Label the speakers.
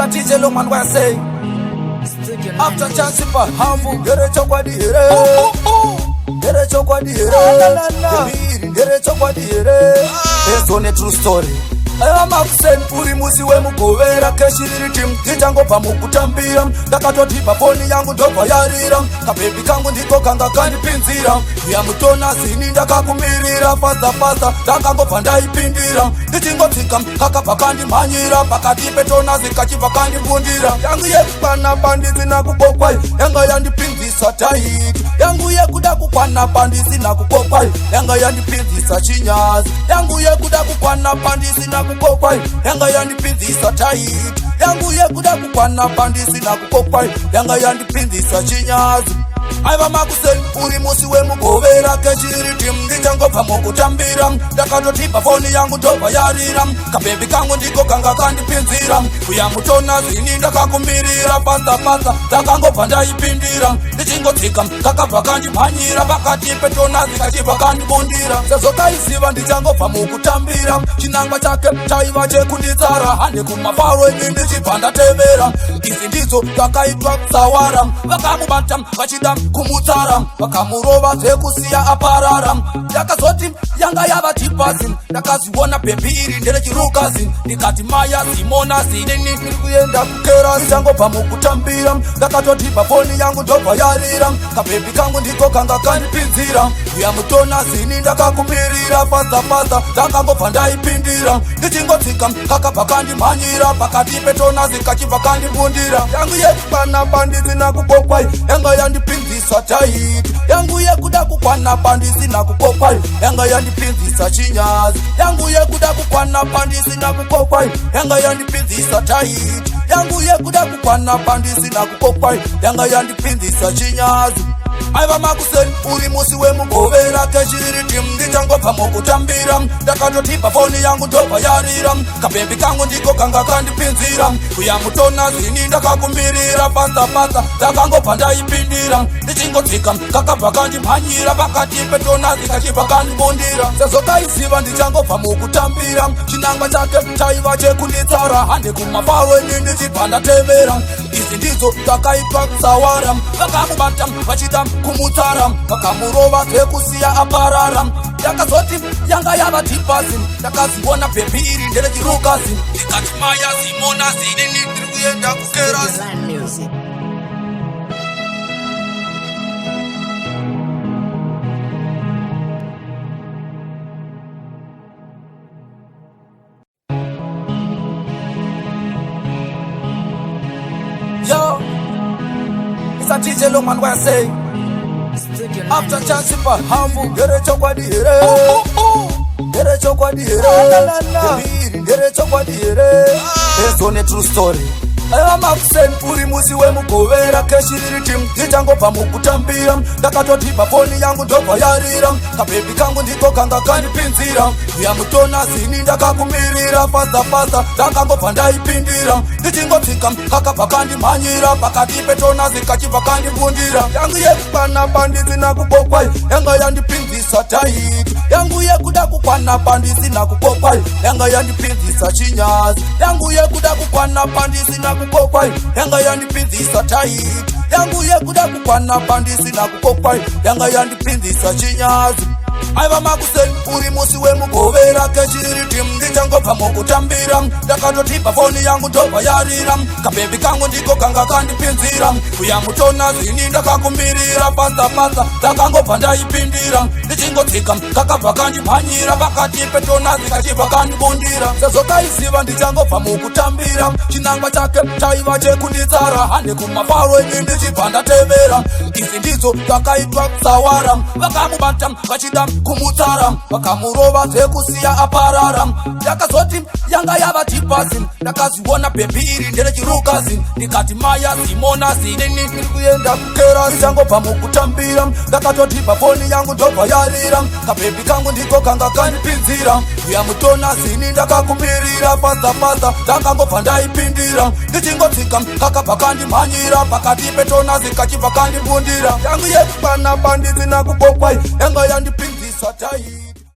Speaker 1: a DJ Longman where I say after chance pa hamu gere chokwa di here gere chokwa di here gere chokwa di here. It's on a true story. Amakusen uri musi we mugovera keshiriri tim titangopa mukutambira ndakatotipa foni yangu ndobva yarira kabebi kangu ndiko kanga kandipinzira yamutona zini ndakakumirira fasa ndakangobva ndaipindira ndichingotsika kakabva kandimhanyira pakati petona zikachibva kandibundira yangu yekukwana pandisina kubokwai yanga yandipinzisa taiti yangu yekuda kukwana pandisina kubokwai yanga yandipinzisa chinyazi yangu yekuda kukwana pandisina kukokwai yanga yandipinzisa taiti yangu yekuda kukwana pandisina kukokwai yanga yandipinzisa chinyazi. Aiva makusen uri musi we mugovera keshiriti ndichangopa mukutambira ndakatotipa foni yangu ndobva yarira kabebi kangu ndiko kanga kandipinzira kuyamutona zini ndakakumirira fasa ndakangobva ndaipindira ndichingotsika kakabva kandimhanyira pakati petona zikachibva kandibundira sezvokaiziva ndichangobva mukutambira chinangwa chake chaiva chekunditsara hande kumafaro ini ndichibva ndatevera izi ndidzo zvakaitwa kusawara vakamubata vachida kumutsara vakamurova zvekusiya aparara ndakazoti yanga yava tipasi ndakaziona bhebhi iri nderechirukazi ndikati maya simona zinini ndiri kuenda kukera ndichangobva mukutambira ndakatotipa foni yangu ndobva yarira kabhebhi kangu ndiko kanga kandipinzira yamutona zini ndakakumirira fasa ndakangobva ndaipindira ndichingotsika kakabva kandimhanyira pakati petona zikachibva kandibundira yangu yekukwana pandisina kubokwai yanga yandipinzisa taiti yangu yekuda kukwana pandisina kukokwai yanga yandipinzisa chinyazi yangu yekuda kukwana pandisina kukokwai yanga yandipinzisa taiti yangu yekuda kukwana pandisina kukokwai yanga yandipinzisa chinyazi. Aiva makusen uri musi we mugovera keshiriti ndichangopa mukutambira ndakatotipa foni yangu ndobva yarira kabebi kangu ndiko kanga kandipinzira kuyamutona zini ndakakumirira fasa ndakangobva ndaipindira ndichingotsika kakabva kandimhanyira pakati petona zikachibva kandibundira sezvokaiziva ndichangobva mukutambira chinangwa chake chaiva chekunditsara hande kumafaro ini ndichibva ndatevera izi ndidzo dzakaitwa kusawara vakamubata vachida kumutsara vakamurova zvekusiya aparara ndakazoti yanga yava tipasi ndakaziona bhebhi iri nderechirukazi ndikati maya simona zinini ndiri kuenda kukerasi. Yo, it's a DJ Longman where I say after chance pa hamu gere chokwa di here gere chokwa di here gere chokwa di here. It's on a true story. Amakusen uri musi we mugovera keshiriri tim ndichangopa mukutambira ndakatotipa foni yangu ndobva yarira kabebi kangu ndiko kanga kandipinzira yamutona zini ndakakumirira fasa ndakangobva ndaipindira ndichingotsika kakabva kandimhanyira pakati petona zikachibva kandibundira yangu yekukwana pandisina kubokwai yanga yandipinzisa taiti yangu yekuda kukwana pandisina kubokwai yanga yandipinzisa chinyazi yangu yekuda kukwana pandisina kukokwai yanga yandipinzisa taiti yangu yekuda kukwana pandisina kukokwai yanga yandipinzisa chinyazi. Aiva makusen uri musi we mugovera keshiriti ndichangopa mukutambira ndakatotipa foni yangu ndobva yarira kabebi kangu ndiko kanga kandipinzira kuyamutona zini ndakakumirira fasa ndakangobva ndaipindira ndichingotsika kakabva kandimhanyira pakati petona zikachibva kandibundira sezvokaiziva ndichangobva mukutambira chinangwa chake chaiva chekunditsara hande kumafaro ini ndichibva ndatevera izi ndidzo dzakaitwa kusawara vakamubata vachida kumutsara vakamurova zvekusiya aparara ndakazoti yanga yava tipasi ndakaziona bhebhi iri nderechirukazi ndikati maya simona zinini ndiri kuenda kukera ndichangobva mukutambira ndakatotipa foni yangu ndobva yarira kabhebhi kangu ndiko kanga kandipinzira yamutona zini ndakakumirira fasa ndakangobva ndaipindira ndichingotsika kakabva kandimhanyira pakati petona zikachibva kandibundira yangu yekukwana pandisina kubokwai yanga yandipinzira.